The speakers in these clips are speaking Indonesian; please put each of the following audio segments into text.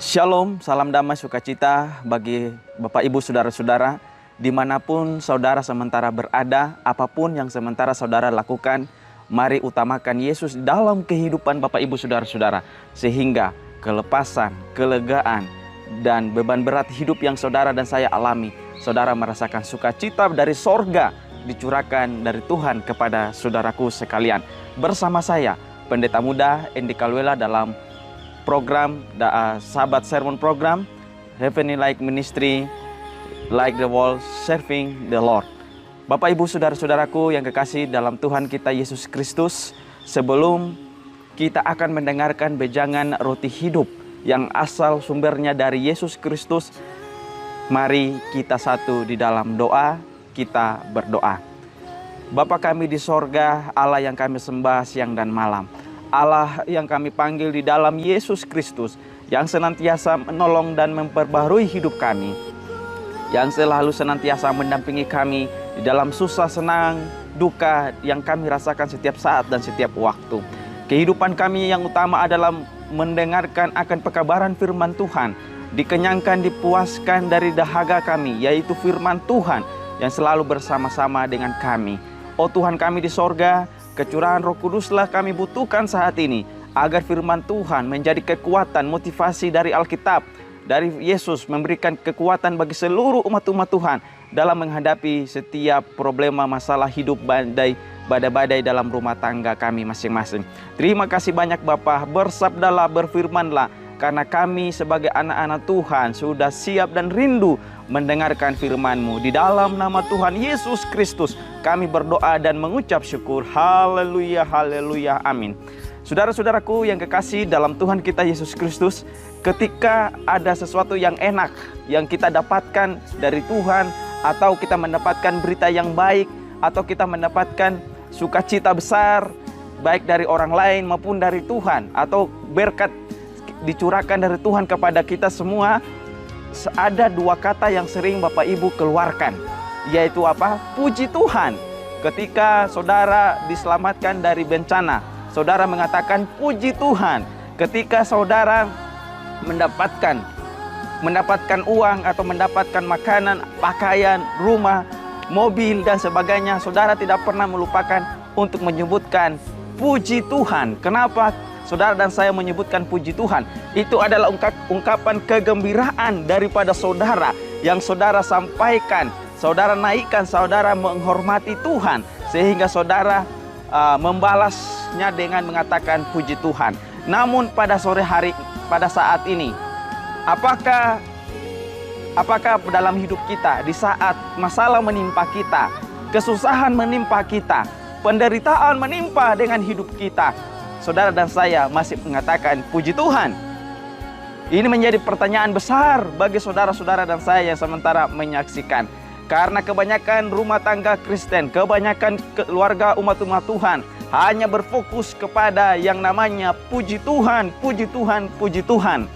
Shalom, salam damai sukacita bagi Bapak Ibu Saudara-saudara dimanapun saudara sementara berada, apapun yang sementara saudara lakukan, mari utamakan Yesus dalam kehidupan Bapak Ibu Saudara-saudara, sehingga kelepasan, kelegaan, dan beban berat hidup yang saudara dan saya alami, saudara merasakan sukacita dari sorga dicurahkan dari Tuhan kepada saudaraku sekalian. Bersama saya, Pendeta Muda Endi Kalwela dalam program Sahabat Sermon Program Heavenly Light Ministry, Like the World, Serving the Lord. Bapak Ibu Saudara-saudaraku yang kekasih dalam Tuhan kita Yesus Kristus, sebelum kita akan mendengarkan bejangan roti hidup yang asal sumbernya dari Yesus Kristus, mari kita satu di dalam doa, kita berdoa. Bapa kami di sorga, Allah yang kami sembah siang dan malam, Allah yang kami panggil di dalam Yesus Kristus, yang senantiasa menolong dan memperbarui hidup kami, yang selalu senantiasa mendampingi kami di dalam susah, senang, duka yang kami rasakan setiap saat dan setiap waktu. Kehidupan kami yang utama adalah mendengarkan akan pekabaran firman Tuhan, dikenyangkan, dipuaskan dari dahaga kami, yaitu firman Tuhan yang selalu bersama-sama dengan kami. Oh Tuhan kami di sorga, kecurahan Roh Kuduslah kami butuhkan saat ini, agar firman Tuhan menjadi kekuatan, motivasi dari Alkitab, dari Yesus, memberikan kekuatan bagi seluruh umat-umat Tuhan dalam menghadapi setiap problema masalah hidup, badai-badai dalam rumah tangga kami masing-masing. Terima kasih banyak Bapa, bersabdalah, berfirmanlah, karena kami sebagai anak-anak Tuhan sudah siap dan rindu mendengarkan firman-Mu. Di dalam nama Tuhan Yesus Kristus kami berdoa dan mengucap syukur. Haleluya, haleluya, amin. Saudara-saudaraku yang kekasih dalam Tuhan kita Yesus Kristus, ketika ada sesuatu yang enak yang kita dapatkan dari Tuhan, atau kita mendapatkan berita yang baik, atau kita mendapatkan sukacita besar baik dari orang lain maupun dari Tuhan, atau berkat dicurahkan dari Tuhan kepada kita semua, ada dua kata yang sering Bapak Ibu keluarkan, yaitu apa? Puji Tuhan. Ketika saudara diselamatkan dari bencana, saudara mengatakan puji Tuhan. Ketika saudara mendapatkan uang atau mendapatkan makanan, pakaian, rumah, mobil dan sebagainya, saudara tidak pernah melupakan untuk menyebutkan puji Tuhan. Kenapa saudara dan saya menyebutkan puji Tuhan? Itu adalah ungkapan kegembiraan daripada saudara yang saudara sampaikan, saudara naikkan, saudara menghormati Tuhan, sehingga saudara membalasnya dengan mengatakan puji Tuhan. Namun pada sore hari, pada saat ini, apakah dalam hidup kita, di saat masalah menimpa kita, kesusahan menimpa kita, penderitaan menimpa dengan hidup kita, saudara dan saya masih mengatakan puji Tuhan? Ini menjadi pertanyaan besar bagi saudara-saudara dan saya yang sementara menyaksikan. Karena kebanyakan rumah tangga Kristen, kebanyakan keluarga umat-umat Tuhan hanya berfokus kepada yang namanya puji Tuhan, puji Tuhan, puji Tuhan.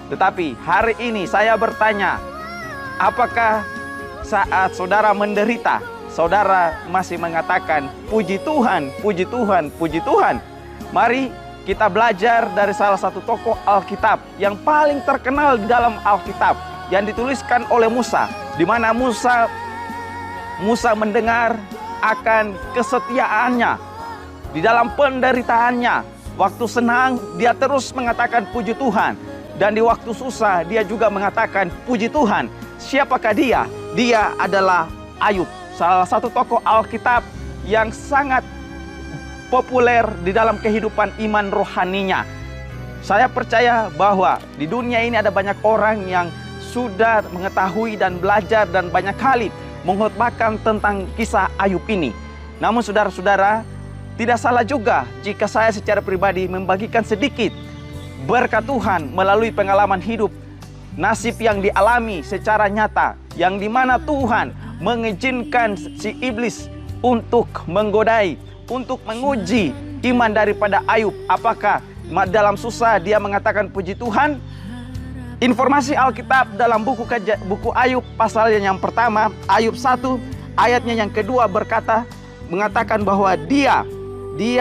Tetapi hari ini saya bertanya, apakah saat saudara menderita, saudara masih mengatakan puji Tuhan, puji Tuhan, puji Tuhan? Mari kita belajar dari salah satu tokoh Alkitab yang paling terkenal di dalam Alkitab, yang dituliskan oleh Musa, di mana Musa mendengar akan kesetiaannya di dalam penderitaannya. Waktu senang dia terus mengatakan puji Tuhan, dan di waktu susah dia juga mengatakan puji Tuhan. Siapakah dia? Dia adalah Ayub, salah satu tokoh Alkitab yang sangat populer di dalam kehidupan iman rohaninya. Saya percaya bahwa di dunia ini ada banyak orang yang sudah mengetahui dan belajar dan banyak kali mengkhotbahkan tentang kisah Ayub ini. Namun saudara-saudara, tidak salah juga jika saya secara pribadi membagikan sedikit berkat Tuhan melalui pengalaman hidup, nasib yang dialami secara nyata, yang dimana Tuhan mengizinkan si iblis untuk menggodai, untuk menguji iman daripada Ayub. Apakah dalam susah dia mengatakan puji Tuhan? Informasi Alkitab dalam buku Ayub pasalnya yang pertama, Ayub 1 ayatnya yang kedua mengatakan bahwa dia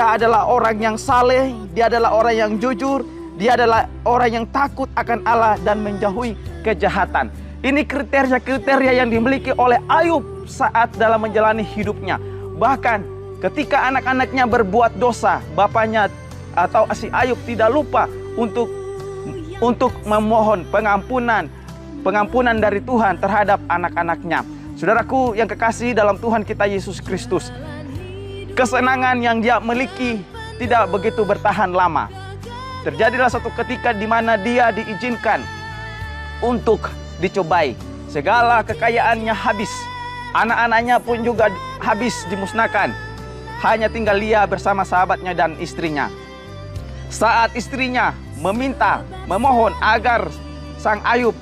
adalah orang yang saleh, dia adalah orang yang jujur, Dia adalah orang yang takut akan Allah dan menjauhi kejahatan. Ini kriteria-kriteria yang dimiliki oleh Ayub saat dalam menjalani hidupnya. Bahkan ketika anak-anaknya berbuat dosa, bapaknya atau si Ayub tidak lupa untuk memohon pengampunan dari Tuhan terhadap anak-anaknya. Saudaraku yang kekasih dalam Tuhan kita Yesus Kristus, kesenangan yang dia miliki tidak begitu bertahan lama. Terjadilah satu ketika di mana dia diizinkan untuk dicobai. Segala kekayaannya habis. Anak-anaknya pun juga habis dimusnahkan. Hanya tinggal dia bersama sahabatnya dan istrinya. Saat istrinya memohon agar sang Ayub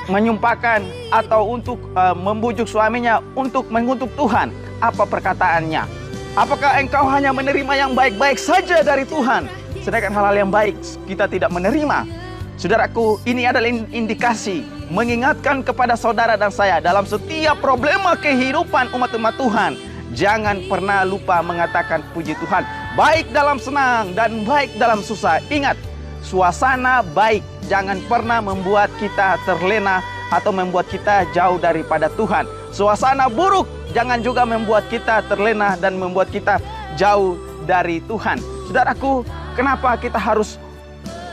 menyumpahkan atau untuk membujuk suaminya untuk mengutuk Tuhan, apa perkataannya? Apakah engkau hanya menerima yang baik-baik saja dari Tuhan, sedangkan hal-hal yang baik kita tidak menerima? Saudaraku, ini adalah indikasi mengingatkan kepada saudara dan saya dalam setiap problema kehidupan umat-umat Tuhan. Jangan pernah lupa mengatakan puji Tuhan, baik dalam senang dan baik dalam susah. Ingat, suasana baik jangan pernah membuat kita terlena atau membuat kita jauh daripada Tuhan. Suasana buruk jangan juga membuat kita terlena dan membuat kita jauh dari Tuhan. Saudaraku, kenapa kita harus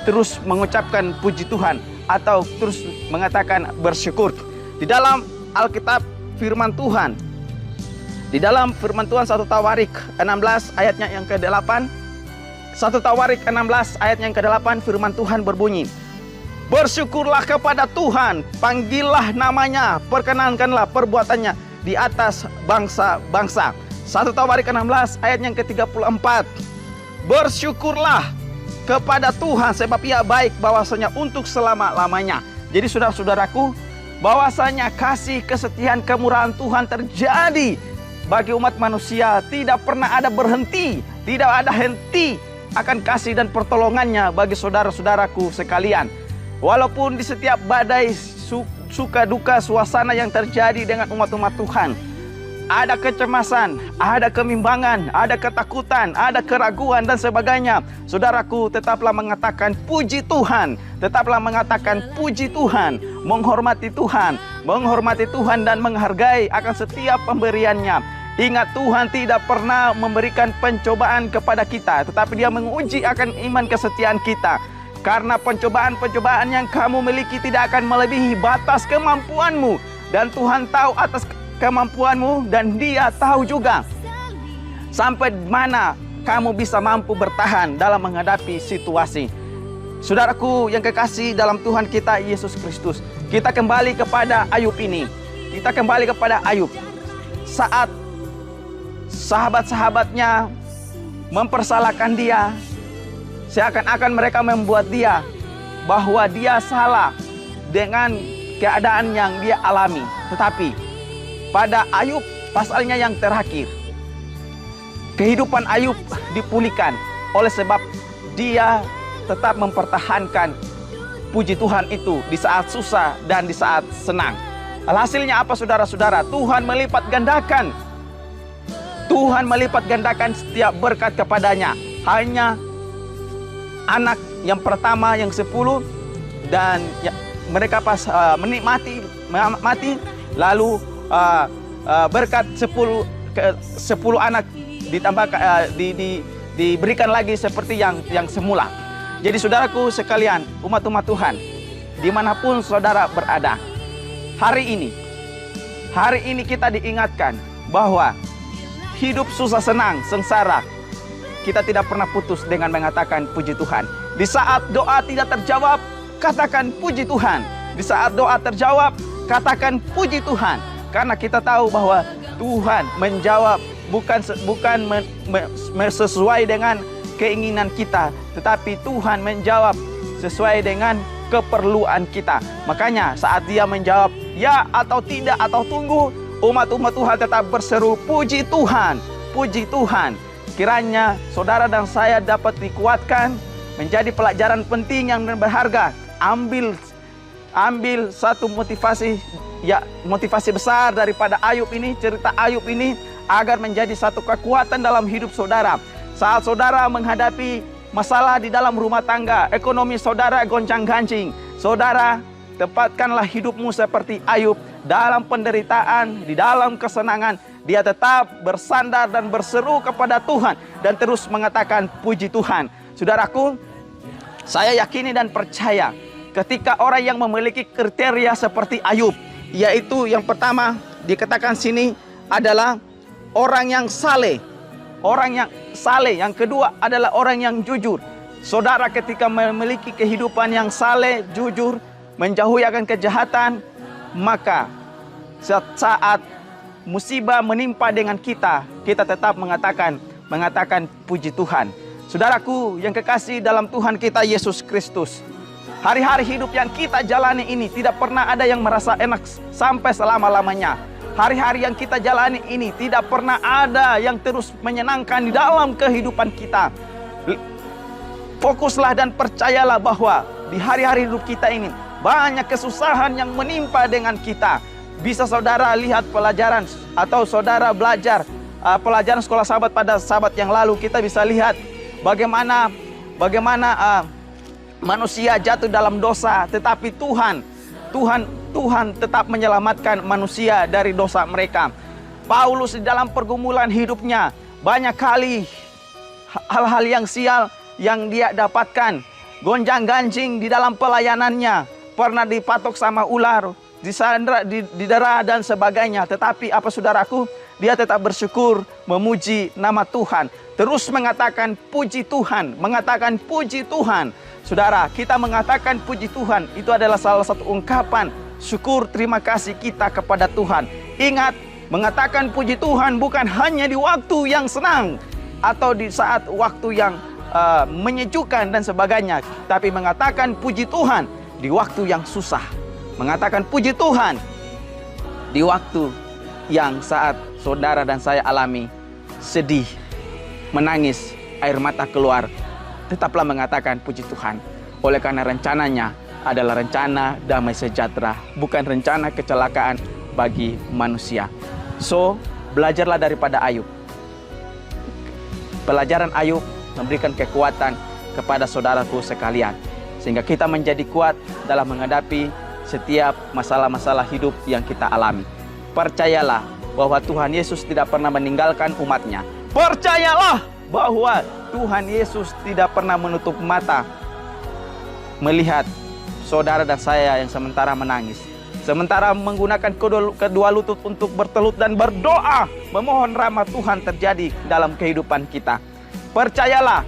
terus mengucapkan puji Tuhan atau terus mengatakan bersyukur? Di dalam Alkitab firman Tuhan, di dalam firman Tuhan 1 Tawarik 16 ayatnya yang ke-8, 1 Tawarik 16 ayatnya yang ke-8, firman Tuhan berbunyi, bersyukurlah kepada Tuhan, panggillah namanya, perkenankanlah perbuatannya di atas bangsa-bangsa. 1 Tawarik 16 ayat yang ke-34, bersyukurlah kepada Tuhan sebab ia baik, bahwasanya untuk selama-lamanya. Jadi saudara-saudaraku, bahwasanya kasih, kesetiaan, kemurahan Tuhan terjadi bagi umat manusia, tidak pernah ada berhenti, tidak ada henti akan kasih dan pertolongannya bagi saudara-saudaraku sekalian. Walaupun di setiap badai, suka duka, suasana yang terjadi dengan umat-umat Tuhan, ada kecemasan, ada kebimbangan, ada ketakutan, ada keraguan dan sebagainya, saudaraku tetaplah mengatakan puji Tuhan, tetaplah mengatakan puji Tuhan, menghormati Tuhan dan menghargai akan setiap pemberiannya. Ingat, Tuhan tidak pernah memberikan pencobaan kepada kita, tetapi Dia menguji akan iman kesetiaan kita. Karena pencobaan-pencobaan yang kamu miliki tidak akan melebihi batas kemampuanmu, dan Tuhan tahu atas kemampuanmu, dan Dia tahu juga sampai mana kamu bisa mampu bertahan dalam menghadapi situasi. Saudaraku yang kekasih dalam Tuhan kita Yesus Kristus, kita kembali kepada Ayub ini. Kita kembali kepada Ayub. Saat sahabat-sahabatnya mempersalahkan dia, seakan-akan mereka membuat dia bahwa dia salah dengan keadaan yang dia alami. Tetapi pada Ayub pasalnya yang terakhir, kehidupan Ayub dipulihkan oleh sebab dia tetap mempertahankan puji Tuhan itu di saat susah dan di saat senang. Alhasilnya apa saudara-saudara? Tuhan melipat gandakan setiap berkat kepadanya. Hanya anak yang pertama yang 10 dan mereka pas menikmati lalu berkat 10 anak ditambah diberikan lagi seperti yang semula. Jadi saudaraku sekalian, umat-umat Tuhan, dimanapun saudara berada, hari ini kita diingatkan bahwa hidup susah senang, sengsara, kita tidak pernah putus dengan mengatakan puji Tuhan. Di saat doa tidak terjawab, katakan puji Tuhan. Di saat doa terjawab, katakan puji Tuhan. Karena kita tahu bahwa Tuhan menjawab bukan sesuai dengan keinginan kita, tetapi Tuhan menjawab sesuai dengan keperluan kita. Makanya saat Dia menjawab ya atau tidak atau tunggu, umat-umat Tuhan tetap berseru puji Tuhan, puji Tuhan. Kiranya saudara dan saya dapat dikuatkan menjadi pelajaran penting yang berharga. Ambil satu motivasi besar daripada Ayub ini, cerita Ayub ini, agar menjadi satu kekuatan dalam hidup saudara. Saat saudara menghadapi masalah di dalam rumah tangga, ekonomi saudara goncang-ganjing, saudara tempatkanlah hidupmu seperti Ayub, dalam penderitaan, di dalam kesenangan, dia tetap bersandar dan berseru kepada Tuhan dan terus mengatakan puji Tuhan. Saudaraku, saya yakini dan percaya ketika orang yang memiliki kriteria seperti Ayub, yaitu yang pertama dikatakan sini adalah orang yang saleh. Orang yang saleh. Yang kedua adalah orang yang jujur. Saudara ketika memiliki kehidupan yang saleh, jujur, menjauhi akan kejahatan, maka saat musibah menimpa dengan kita tetap mengatakan puji Tuhan. Saudaraku yang kekasih dalam Tuhan kita Yesus Kristus, hari-hari hidup yang kita jalani ini tidak pernah ada yang merasa enak sampai selama-lamanya. Hari-hari yang kita jalani ini tidak pernah ada yang terus menyenangkan di dalam kehidupan kita. Fokuslah dan percayalah bahwa di hari-hari hidup kita ini banyak kesusahan yang menimpa dengan kita. Bisa saudara lihat pelajaran atau saudara belajar pelajaran sekolah sahabat pada sahabat yang lalu, kita bisa lihat bagaimana manusia jatuh dalam dosa, tetapi Tuhan tetap menyelamatkan manusia dari dosa mereka. Paulus di dalam pergumulan hidupnya banyak kali hal-hal yang sial yang dia dapatkan. Gonjang-ganjing di dalam pelayanannya, pernah dipatok sama ular, disandra, didera dan sebagainya. Tetapi apa saudaraku, dia tetap bersyukur, memuji nama Tuhan, terus mengatakan puji Tuhan, mengatakan puji Tuhan. Saudara, kita mengatakan puji Tuhan itu adalah salah satu ungkapan syukur terima kasih kita kepada Tuhan. Ingat, mengatakan puji Tuhan bukan hanya di waktu yang senang atau di saat waktu yang menyejukkan dan sebagainya, tapi mengatakan puji Tuhan di waktu yang susah. Mengatakan puji Tuhan di waktu yang saat saudara dan saya alami sedih, menangis, air mata keluar, tetaplah mengatakan puji Tuhan. Oleh karena rencananya adalah rencana damai sejahtera, bukan rencana kecelakaan bagi manusia. So, belajarlah daripada Ayub. Pelajaran Ayub memberikan kekuatan kepada saudaraku sekalian, sehingga kita menjadi kuat dalam menghadapi setiap masalah-masalah hidup yang kita alami. Percayalah bahwa Tuhan Yesus tidak pernah meninggalkan umatnya. Percayalah bahwa Tuhan Yesus tidak pernah menutup mata melihat saudara dan saya yang sementara menangis, sementara menggunakan kedua lutut untuk bertelut dan berdoa, memohon rahmat Tuhan terjadi dalam kehidupan kita. Percayalah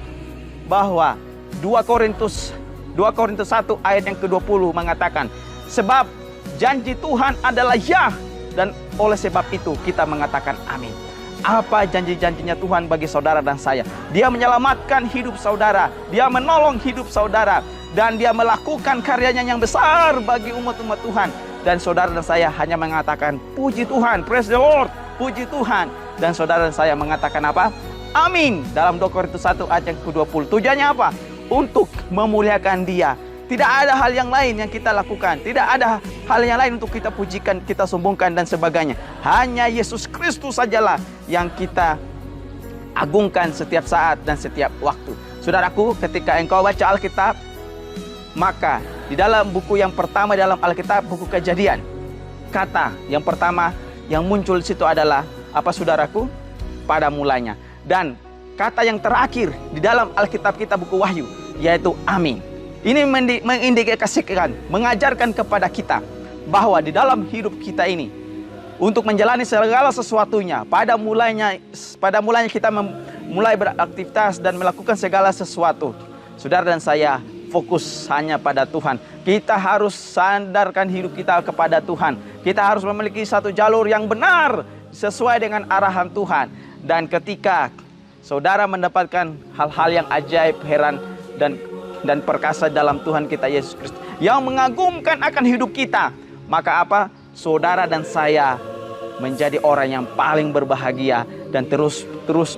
bahwa 2 Korintus 1 ayat yang ke-20 mengatakan, sebab janji Tuhan adalah ya, dan oleh sebab itu kita mengatakan amin. Apa janji-janjinya Tuhan bagi saudara dan saya? Dia menyelamatkan hidup saudara, dia menolong hidup saudara, dan dia melakukan karyanya yang besar bagi umat-umat Tuhan. Dan saudara dan saya hanya mengatakan puji Tuhan, praise the Lord, puji Tuhan. Dan saudara dan saya mengatakan apa? Amin. Dalam 2 Korintus 1 ayat yang ke-20. Tujuannya apa? Untuk memuliakan dia. Tidak ada hal yang lain yang kita lakukan. Tidak ada hal yang lain untuk kita pujikan, kita sombongkan dan sebagainya. Hanya Yesus Kristus sajalah yang kita agungkan setiap saat dan setiap waktu. Saudaraku, ketika engkau baca Alkitab, maka di dalam buku yang pertama dalam Alkitab, buku Kejadian, kata yang pertama yang muncul di situ adalah apa saudaraku? Pada mulanya. Dan kata yang terakhir di dalam Alkitab kita, buku Wahyu, yaitu amin. Ini mengindikasikan, mengajarkan kepada kita bahwa di dalam hidup kita ini, untuk menjalani segala sesuatunya, pada mulanya kita mulai beraktivitas dan melakukan segala sesuatu, saudara dan saya fokus hanya pada Tuhan. Kita harus sandarkan hidup kita kepada Tuhan. Kita harus memiliki satu jalur yang benar sesuai dengan arahan Tuhan. Dan ketika saudara mendapatkan hal-hal yang ajaib, heran, dan perkasa dalam Tuhan kita Yesus Kristus yang mengagumkan akan hidup kita, maka apa? Saudara dan saya menjadi orang yang paling berbahagia dan terus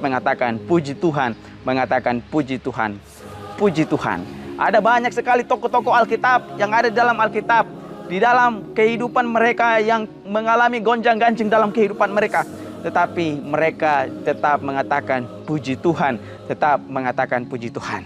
mengatakan puji Tuhan, mengatakan puji Tuhan, puji Tuhan. Ada banyak sekali tokoh-tokoh Alkitab yang ada di dalam Alkitab, di dalam kehidupan mereka yang mengalami gonjang-ganjing dalam kehidupan mereka, tetapi mereka tetap mengatakan puji Tuhan, tetap mengatakan puji Tuhan.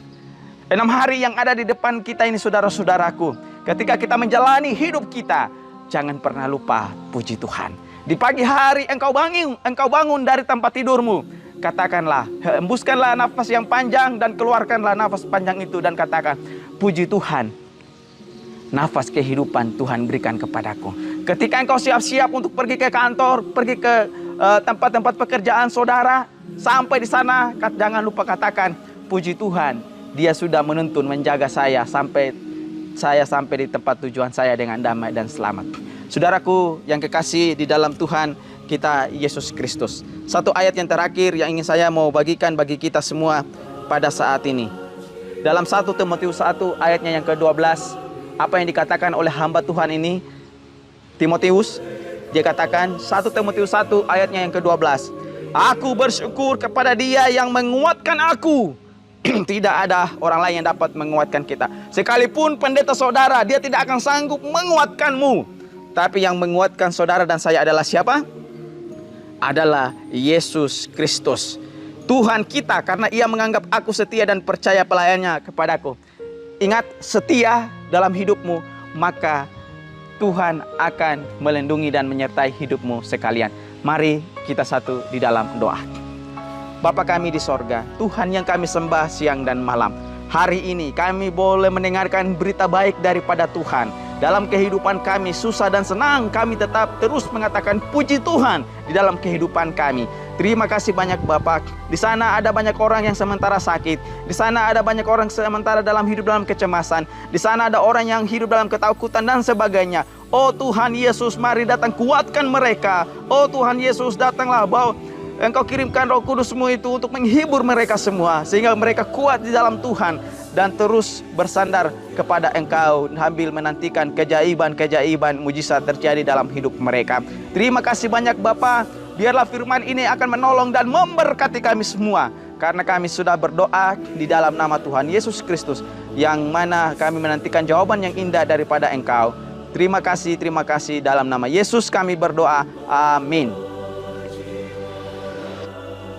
6 hari yang ada di depan kita ini saudara-saudaraku, ketika kita menjalani hidup kita, jangan pernah lupa puji Tuhan. Di pagi hari engkau bangun dari tempat tidurmu, katakanlah, hembuskanlah nafas yang panjang dan keluarkanlah nafas panjang itu dan katakan, puji Tuhan, nafas kehidupan Tuhan berikan kepadaku. Ketika engkau siap-siap untuk pergi ke kantor, pergi ke tempat-tempat pekerjaan saudara, sampai di sana jangan lupa katakan, puji Tuhan, Dia sudah menuntun menjaga saya sampai di tempat tujuan saya dengan damai dan selamat. Saudaraku yang kekasih di dalam Tuhan kita Yesus Kristus, satu ayat yang terakhir yang ingin saya mau bagikan bagi kita semua pada saat ini. Dalam 1 Timotius 1 ayatnya yang ke-12, apa yang dikatakan oleh hamba Tuhan ini, Timotius, dia katakan 1 Timotius 1 ayatnya yang ke-12, aku bersyukur kepada Dia yang menguatkan aku. Tidak ada orang lain yang dapat menguatkan kita. Sekalipun pendeta saudara, dia tidak akan sanggup menguatkanmu. Tapi yang menguatkan saudara dan saya adalah siapa? Adalah Yesus Kristus, Tuhan kita, karena Ia menganggap aku setia dan percaya pelayannya kepadaku. Ingat, setia dalam hidupmu, maka Tuhan akan melindungi dan menyertai hidupmu sekalian. Mari kita satu di dalam doa. Bapa kami di sorga, Tuhan yang kami sembah siang dan malam, hari ini kami boleh mendengarkan berita baik daripada Tuhan. Dalam kehidupan kami susah dan senang, kami tetap terus mengatakan puji Tuhan di dalam kehidupan kami. Terima kasih banyak Bapak. Di sana ada banyak orang yang sementara sakit. Di sana ada banyak orang sementara dalam hidup dalam kecemasan. Di sana ada orang yang hidup dalam ketakutan dan sebagainya. Oh Tuhan Yesus, mari datang kuatkan mereka. Oh Tuhan Yesus, datanglah bawa Engkau kirimkan Roh Kudus-Mu itu untuk menghibur mereka semua, sehingga mereka kuat di dalam Tuhan dan terus bersandar kepada Engkau sambil menantikan keajaiban-keajaiban mujizat terjadi dalam hidup mereka. Terima kasih banyak Bapa. Biarlah firman ini akan menolong dan memberkati kami semua, karena kami sudah berdoa di dalam nama Tuhan Yesus Kristus, yang mana kami menantikan jawaban yang indah daripada Engkau. Terima kasih dalam nama Yesus kami berdoa. Amin.